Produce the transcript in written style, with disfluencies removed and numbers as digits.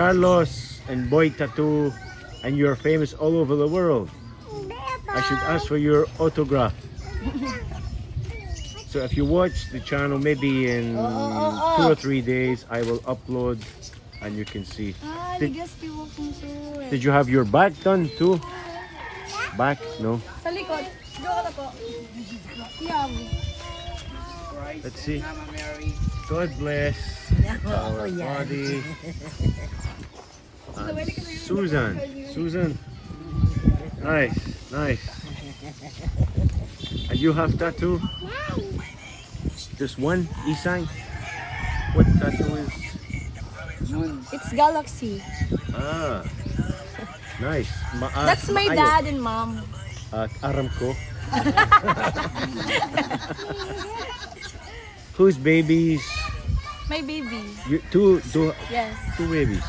Carlos and Boy Tattoo, and you're famous all over the world. I should ask for your autograph. So if you watch the channel, maybe in 2 or 3 days, I will upload and you can see. Did you have your back done too? Back? No? Sa likod. Diyo ka na po. Yum. Let's see. God bless our body. And Susan. Susan. Nice, nice. And you have tattoo? Just one, Isang? What tattoo is? It's Galaxy. Ah, nice. That's my dad and mom. Aram ko. Whose babies? My baby. You, two Yes. babies.